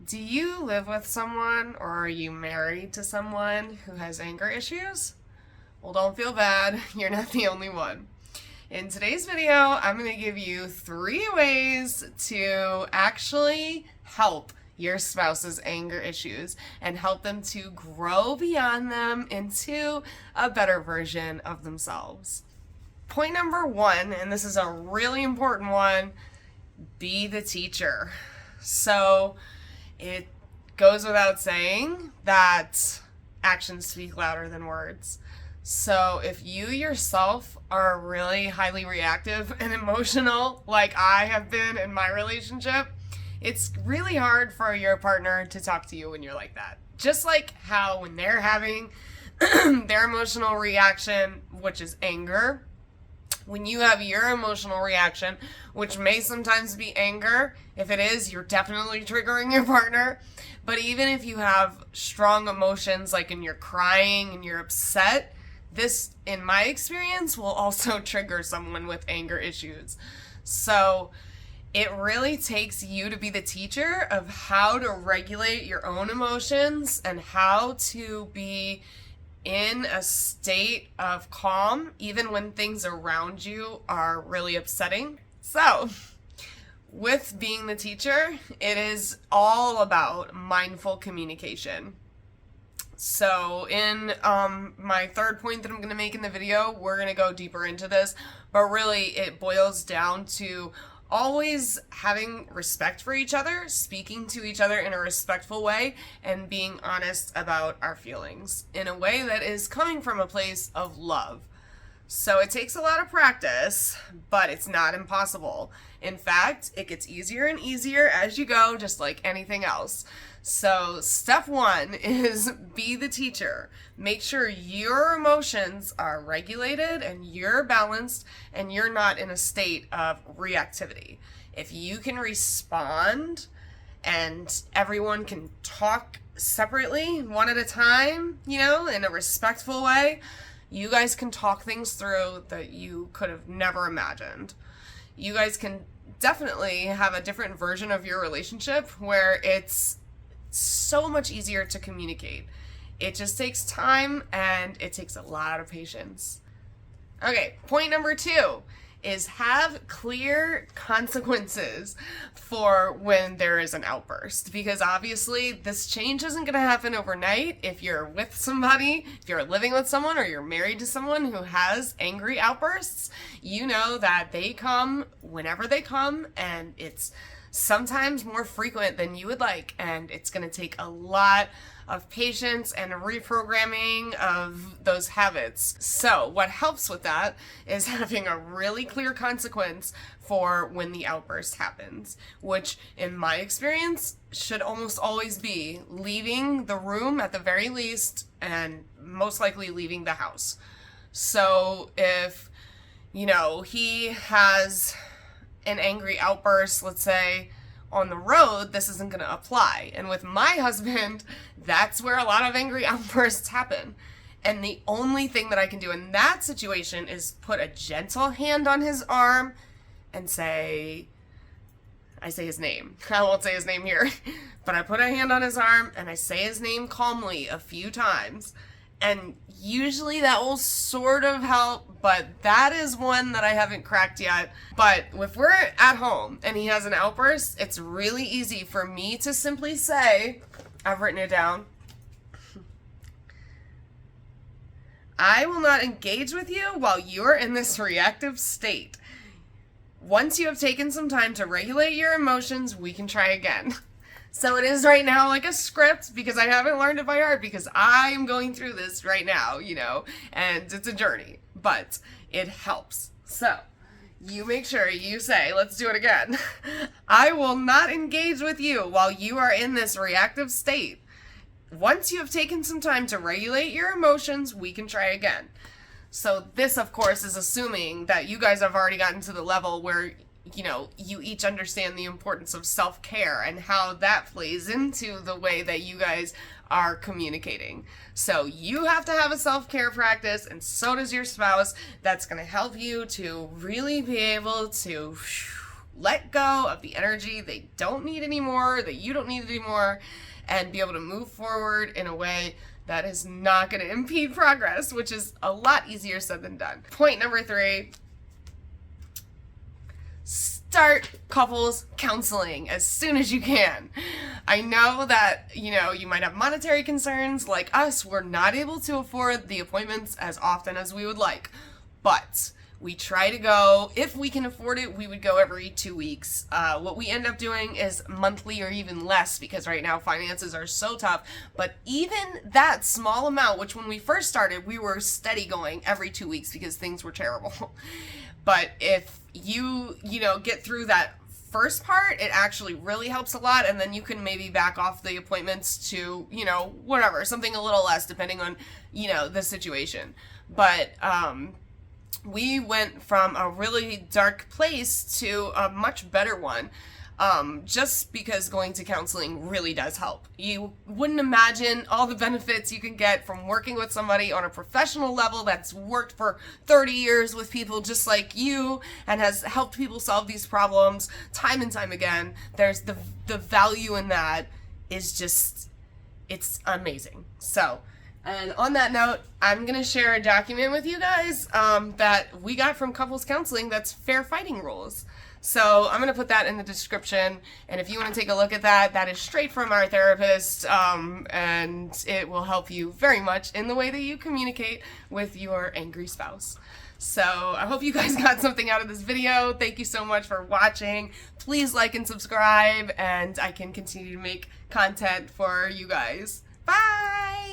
Do you live with someone or are you married to someone who has anger issues? Well, don't feel bad. You're not the only one. In today's video, I'm going to give you 3 ways to actually help your spouse's anger issues and help them to grow beyond them into a better version of themselves. Point number 1, and this is a really important one, be the teacher. So it goes without saying that actions speak louder than words. So if you yourself are really highly reactive and emotional, like I have been in my relationship, it's really hard for your partner to talk to you when you're like that. Just like how when they're having their emotional reaction, which is anger, when you have your emotional reaction, which may sometimes be anger, if it is, you're definitely triggering your partner. But even if you have strong emotions, like when you're crying and you're upset, this, in my experience, will also trigger someone with anger issues. So it really takes you to be the teacher of how to regulate your own emotions and how to be in a state of calm, even when things around you are really upsetting. So, with being the teacher, it is all about mindful communication. So, in my third point that I'm going to make in the video, we're going to go deeper into this, but really it boils down to always having respect for each other, speaking to each other in a respectful way, and being honest about our feelings in a way that is coming from a place of love. So it takes a lot of practice, but it's not impossible. In fact, it gets easier and easier as you go, just like anything else. So step 1 is be the teacher. Make sure your emotions are regulated and you're balanced and you're not in a state of reactivity. If you can respond and everyone can talk separately, one at a time, in a respectful way, you guys can talk things through that you could have never imagined. You guys can definitely have a different version of your relationship where it's so much easier to communicate. It just takes time and it takes a lot of patience. Okay, point number 2 is have clear consequences for when there is an outburst, because obviously this change isn't going to happen overnight. If you're with somebody, if you're living with someone, or you're married to someone who has angry outbursts, you know that they come whenever they come, and it's sometimes more frequent than you would like, and it's going to take a lot of patience and reprogramming of those habits. So what helps with that is having a really clear consequence for when the outburst happens, which in my experience should almost always be leaving the room at the very least, and most likely leaving the house. So if he has an angry outburst, let's say, on the road, this isn't going to apply. And with my husband, that's where a lot of angry outbursts happen. And the only thing that I can do in that situation is put a gentle hand on his arm and I say his name. I won't say his name here, but I put a hand on his arm and I say his name calmly a few times. And usually that will sort of help, but that is one that I haven't cracked yet. But if we're at home and he has an outburst, it's really easy for me to simply say, I've written it down, I will not engage with you while you're in this reactive state. Once you have taken some time to regulate your emotions, we can try again. So it is right now like a script, because I haven't learned it by heart, because I am going through this right now, and it's a journey, but it helps. So you make sure you say, let's do it again. I will not engage with you while you are in this reactive state. Once you have taken some time to regulate your emotions, we can try again. So this, of course, is assuming that you guys have already gotten to the level where you each understand the importance of self-care and how that plays into the way that you guys are communicating. So you have to have a self-care practice, and so does your spouse. That's going to help you to really be able to let go of the energy they don't need anymore, that you don't need anymore, and be able to move forward in a way that is not going to impede progress, which is a lot easier said than done. Point number 3, start couples counseling as soon as you can. I know that, you might have monetary concerns. Like us, we're not able to afford the appointments as often as we would like, but we try to go. If we can afford it, we would go every 2 weeks. What we end up doing is monthly or even less, because right now finances are so tough. But even that small amount, which when we first started, we were steady going every 2 weeks because things were terrible. But if you get through that first part, it actually really helps a lot, and then you can maybe back off the appointments to, whatever, something a little less depending on, the situation. But we went from a really dark place to a much better one, just because going to counseling really does help. You wouldn't imagine all the benefits you can get from working with somebody on a professional level that's worked for 30 years with people just like you and has helped people solve these problems time and time again. There's the value in that is just, it's amazing. So, and on that note, I'm going to share a document with you guys that we got from couples counseling that's fair fighting rules. So I'm going to put that in the description, and if you want to take a look at that, that is straight from our therapist, and it will help you very much in the way that you communicate with your angry spouse. So I hope you guys got something out of this video. Thank you so much for watching. Please like and subscribe, and I can continue to make content for you guys. Bye!